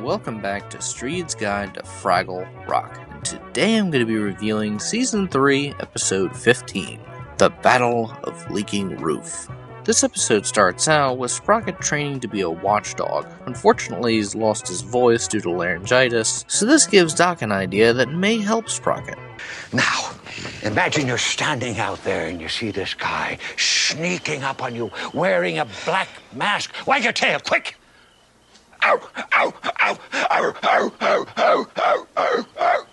welcome back to Streed's Guide to Fraggle Rock. And today I'm going to be reviewing Season 3, Episode 15, The Battle of Leaking Roof. This episode starts out with Sprocket training to be a watchdog. Unfortunately, he's lost his voice due to laryngitis, so this gives Doc an idea that may help Sprocket. Now, imagine you're standing out there and you see this guy sneaking up on you, wearing a black mask. Wag your tail, quick! Ow, ow, ow, ow, ow, ow, ow, ow, ow, ow.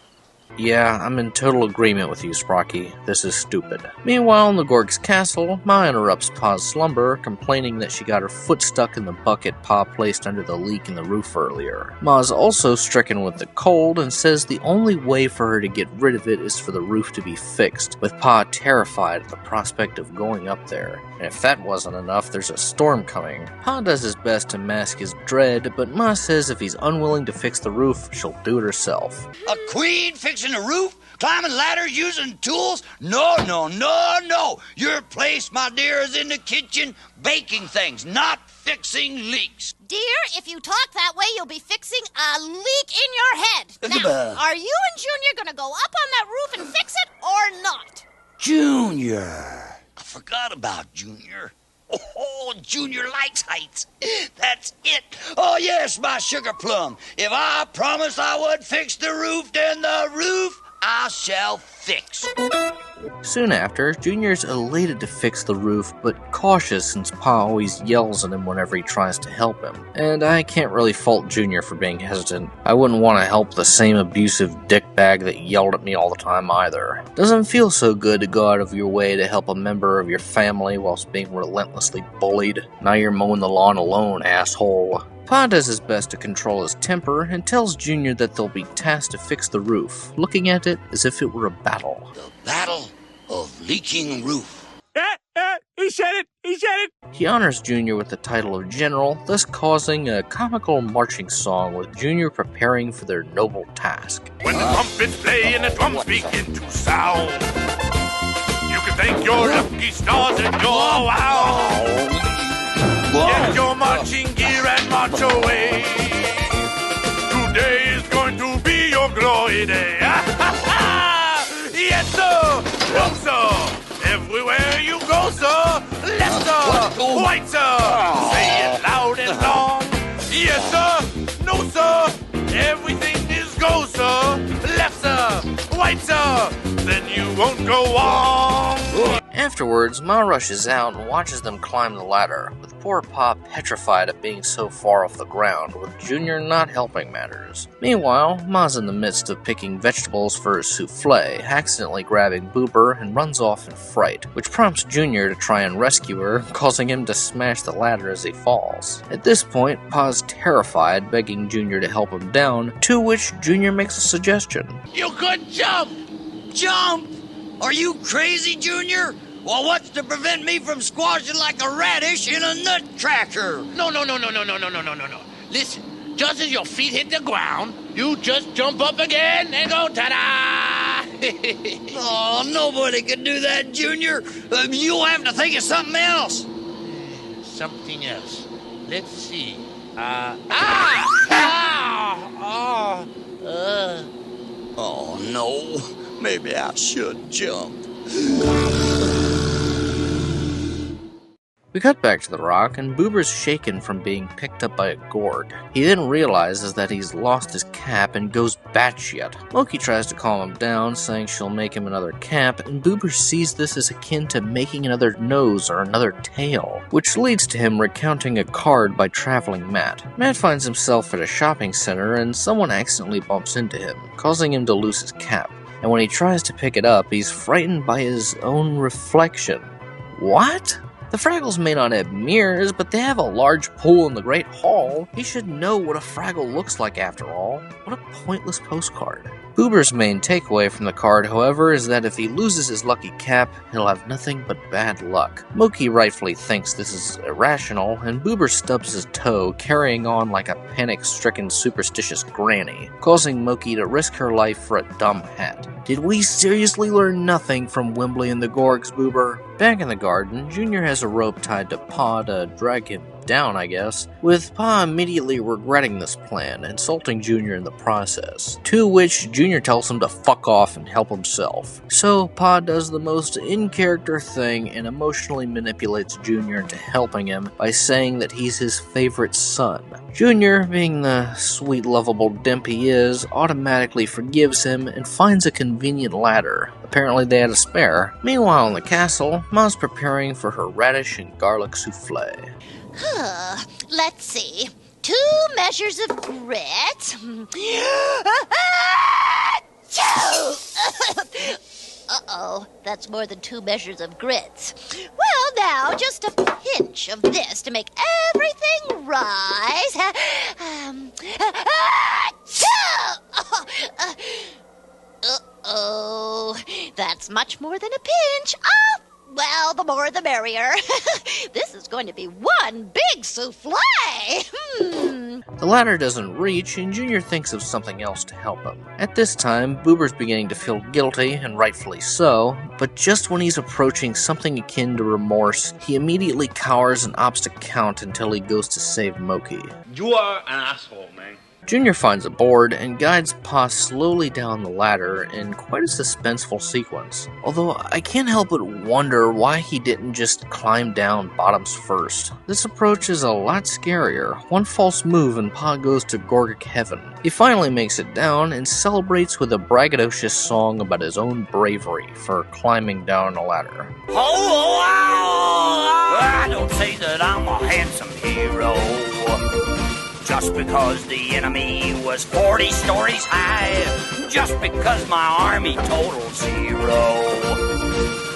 Yeah, I'm in total agreement with you, Sprocky. This is stupid. Meanwhile, in the Gorgs' castle, Ma interrupts Pa's slumber, complaining that she got her foot stuck in the bucket Pa placed under the leak in the roof earlier. Ma's also stricken with the cold and says the only way for her to get rid of it is for the roof to be fixed, with Pa terrified at the prospect of going up there. And if that wasn't enough, there's a storm coming. Pa does his best to mask his dread, but Ma says if he's unwilling to fix the roof, she'll do it herself. A queen fixing a roof? Climbing ladders, using tools? No, no, no, no. Your place, my dear, is in the kitchen baking things, not fixing leaks. Dear, if you talk that way, you'll be fixing a leak in your head. Now, are you and Junior gonna go up on that roof and fix it or not? Junior. I forgot about Junior. Oh, Junior likes heights. That's it. Oh, yes, my sugar plum. If I promised I would fix the roof, then the roof I shall fix. Soon after, Junior's elated to fix the roof, but cautious since Pa always yells at him whenever he tries to help him. And I can't really fault Junior for being hesitant. I wouldn't want to help the same abusive dickbag that yelled at me all the time either. Doesn't feel so good to go out of your way to help a member of your family whilst being relentlessly bullied. Now you're mowing the lawn alone, asshole. Pa does his best to control his temper and tells Junior that they'll be tasked to fix the roof, looking at it as if it were a battle. The Battle of Leaking Roof. He said it! He said it! He honors Junior with the title of General, thus causing a comical marching song with Junior preparing for their noble task. When the trumpets play and the drums begin to sound, you can thank your lucky stars and your wow. Get your marching gear and march away. Today is going to be your glory day. Yes, sir! No, sir! Everywhere you go, sir! Left, sir! Right, sir! Say it loud and long. Yes, sir! No, sir! Everything is go, sir! Left, sir! Right, sir! Then you won't go wrong! Afterwards, Ma rushes out and watches them climb the ladder, with poor Pa petrified at being so far off the ground, with Junior not helping matters. Meanwhile, Ma's in the midst of picking vegetables for his souffle, accidentally grabbing Boober and runs off in fright, which prompts Junior to try and rescue her, causing him to smash the ladder as he falls. At this point, Pa's terrified, begging Junior to help him down, to which Junior makes a suggestion. You could jump! Jump? Are you crazy, Junior? Well, what's to prevent me from squashing like a radish in a nutcracker? No. Listen, just as your feet hit the ground, you just jump up again and go ta-da! Oh, nobody can do that, Junior. You'll have to think of something else. Something else. Let's see. Oh, no. Maybe I should jump. We cut back to the rock, and Boober's shaken from being picked up by a Gorg. He then realizes that he's lost his cap and goes batshit. Loki tries to calm him down, saying she'll make him another cap, and Boober sees this as akin to making another nose or another tail, which leads to him recounting a card by Traveling Matt. Matt finds himself at a shopping center, and someone accidentally bumps into him, causing him to lose his cap. And when he tries to pick it up, he's frightened by his own reflection. What? The Fraggles may not have mirrors, but they have a large pool in the Great Hall. He should know what a Fraggle looks like after all. What a pointless postcard. Boober's main takeaway from the card, however, is that if he loses his lucky cap, he'll have nothing but bad luck. Moki rightfully thinks this is irrational, and Boober stubs his toe, carrying on like a panic-stricken superstitious granny, causing Moki to risk her life for a dumb hat. Did we seriously learn nothing from Wembley and the Gorgs, Boober? Back in the garden, Junior has a rope tied to Pa to drag him down, I guess, with Pa immediately regretting this plan, insulting Junior in the process, to which Junior tells him to fuck off and help himself. So Pa does the most in-character thing and emotionally manipulates Junior into helping him by saying that he's his favorite son. Junior, being the sweet lovable dimp he is, automatically forgives him and finds a convenient ladder. Apparently they had a spare. Meanwhile in the castle, Ma's preparing for her radish and garlic souffle. Let's see. 2 measures of grit. Uh-oh, that's more than 2 measures of grits. Well, now, just a pinch of this to make everything rise. Uh-oh, that's much more than a pinch. Oh, well, the more the merrier. This is going to be one big souffle. The ladder doesn't reach, and Junior thinks of something else to help him. At this time, Boober's beginning to feel guilty, and rightfully so, but just when he's approaching something akin to remorse, he immediately cowers and opts to count until he goes to save Moki. You are an asshole, man. Junior finds a board and guides Pa slowly down the ladder in quite a suspenseful sequence. Although I can't help but wonder why he didn't just climb down bottoms first. This approach is a lot scarier. One false move and Pa goes to Gorgic heaven. He finally makes it down and celebrates with a braggadocious song about his own bravery for climbing down a ladder. I don't say that I'm a handsome hero. Just because the enemy was 40 stories high, just because my army totaled 0.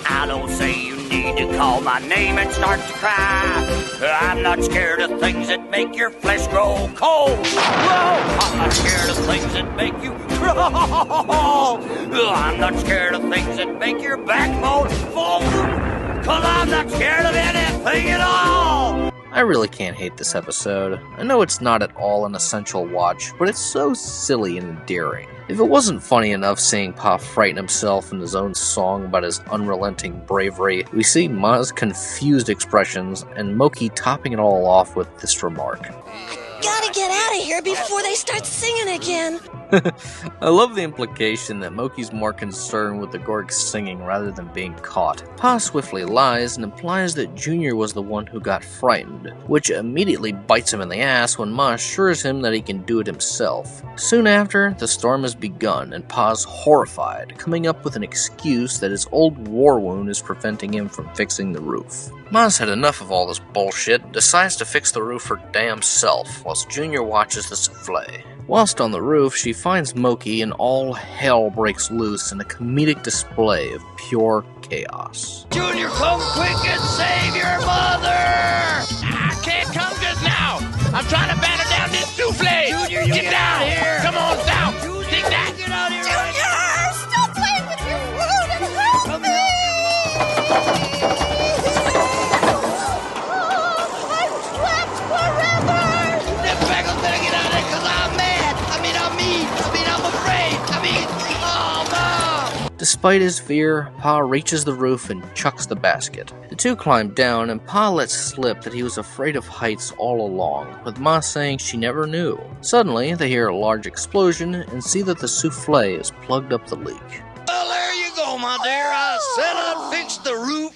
I don't say you need to call my name and start to cry. I'm not scared of things that make your flesh grow cold. Whoa! I'm not scared of things that make you crawl. I'm not scared of things that make your backbone fold. 'Cause I'm not scared of anything at all. I really can't hate this episode. I know it's not at all an essential watch, but it's so silly and endearing. If it wasn't funny enough seeing Pa frighten himself in his own song about his unrelenting bravery, we see Ma's confused expressions and Moki topping it all off with this remark. Gotta get out of here before they start singing again. I love the implication that Moki's more concerned with the Gorgs singing rather than being caught. Pa swiftly lies and implies that Junior was the one who got frightened, which immediately bites him in the ass when Ma assures him that he can do it himself. Soon after, the storm has begun and Pa's horrified, coming up with an excuse that his old war wound is preventing him from fixing the roof. Ma's had enough of all this bullshit and decides to fix the roof her damn self, whilst Junior watches the souffle. Whilst on the roof, she finds Moki and all hell breaks loose in a comedic display of pure chaos. Junior, come quick and save your mother! I can't come just now. I'm trying to batter down this souffle. Junior, you get down out here. Come on down. Junior, Take that. get out here. Junior, stop playing with your food and help me! I'm trapped forever! That Fraggle's better get out of there 'cause I'm mad. I'm afraid. Oh, Mom! Despite his fear, Pa reaches the roof and chucks the basket. The two climb down and Pa lets slip that he was afraid of heights all along, with Ma saying she never knew. Suddenly, they hear a large explosion and see that the souffle has plugged up the leak. Well, there you go, my dear. I said I'd fix the roof,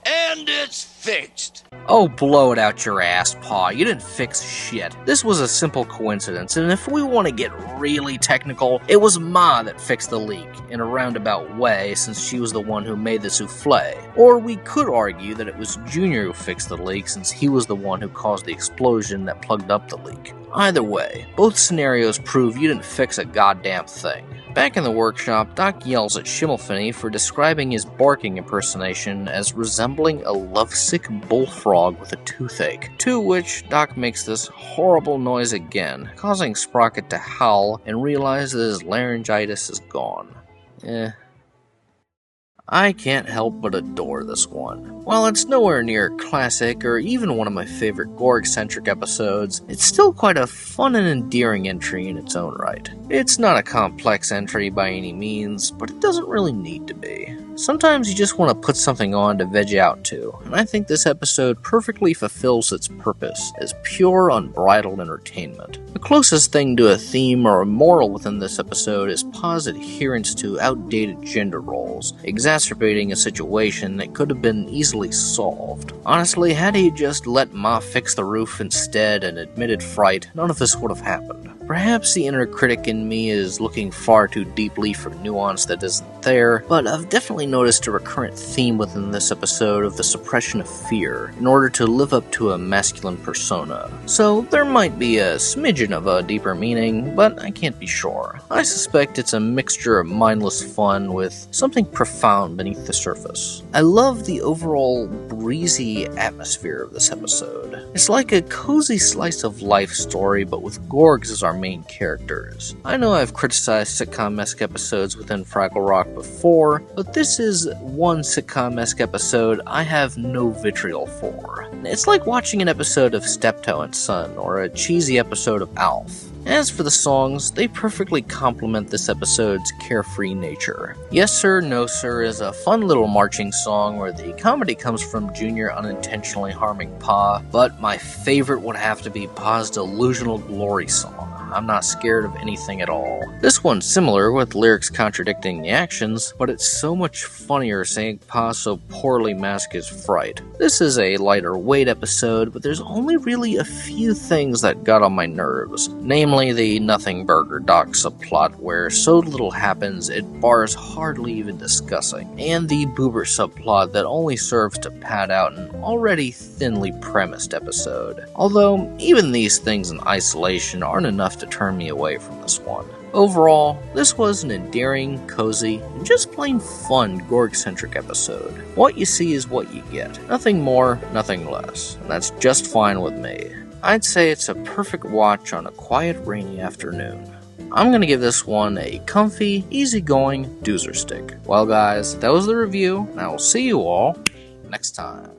and it's fixed. Oh, blow it out your ass, Pa. You didn't fix shit. This was a simple coincidence, and if we want to get really technical, it was Ma that fixed the leak, in a roundabout way, since she was the one who made the souffle. Or we could argue that it was Junior who fixed the leak, since he was the one who caused the explosion that plugged up the leak. Either way, both scenarios prove you didn't fix a goddamn thing. Back in the workshop, Doc yells at Schimmelfinny for describing his barking impersonation as resembling a lovesick bullfrog with a toothache, to which Doc makes this horrible noise again, causing Sprocket to howl and realize that his laryngitis is gone. I can't help but adore this one. While it's nowhere near classic or even one of my favorite Gorg-centric episodes, it's still quite a fun and endearing entry in its own right. It's not a complex entry by any means, but it doesn't really need to be. Sometimes you just want to put something on to veg out to, and I think this episode perfectly fulfills its purpose as pure, unbridled entertainment. The closest thing to a theme or a moral within this episode is Pa's adherence to outdated gender roles, exacerbating a situation that could have been easily solved. Honestly, had he just let Ma fix the roof instead and admitted fright, none of this would have happened. Perhaps the inner critic in me is looking far too deeply for nuance that isn't there, but I've definitely noticed a recurrent theme within this episode of the suppression of fear in order to live up to a masculine persona. So there might be a smidgen of a deeper meaning, but I can't be sure. I suspect it's a mixture of mindless fun with something profound beneath the surface. I love the overall breezy atmosphere of this episode. It's like a cozy slice of life story, but with Gorgs as our main characters. I know I've criticized sitcom-esque episodes within Fraggle Rock before, but this is one sitcom-esque episode I have no vitriol for. It's like watching an episode of Steptoe and Son, or a cheesy episode of Alf. As for the songs, they perfectly complement this episode's carefree nature. Yes Sir, No Sir is a fun little marching song where the comedy comes from Junior unintentionally harming Pa, but my favorite would have to be Pa's delusional glory song. I'm not scared of anything at all. This one's similar, with lyrics contradicting the actions, but it's so much funnier seeing Pa so poorly mask his fright. This is a lighter weight episode, but there's only really a few things that got on my nerves, namely the Nothing Burger Doc subplot where so little happens it bars hardly even discussing, and the Boober subplot that only serves to pad out an already thinly premised episode. Although, even these things in isolation aren't enough to turn me away from this one. Overall, this was an endearing, cozy, and just plain fun Gorg-centric episode. What you see is what you get. Nothing more, nothing less. And that's just fine with me. I'd say it's a perfect watch on a quiet, rainy afternoon. I'm gonna give this one a comfy, easygoing doozer stick. Well guys, that was the review, and I will see you all next time.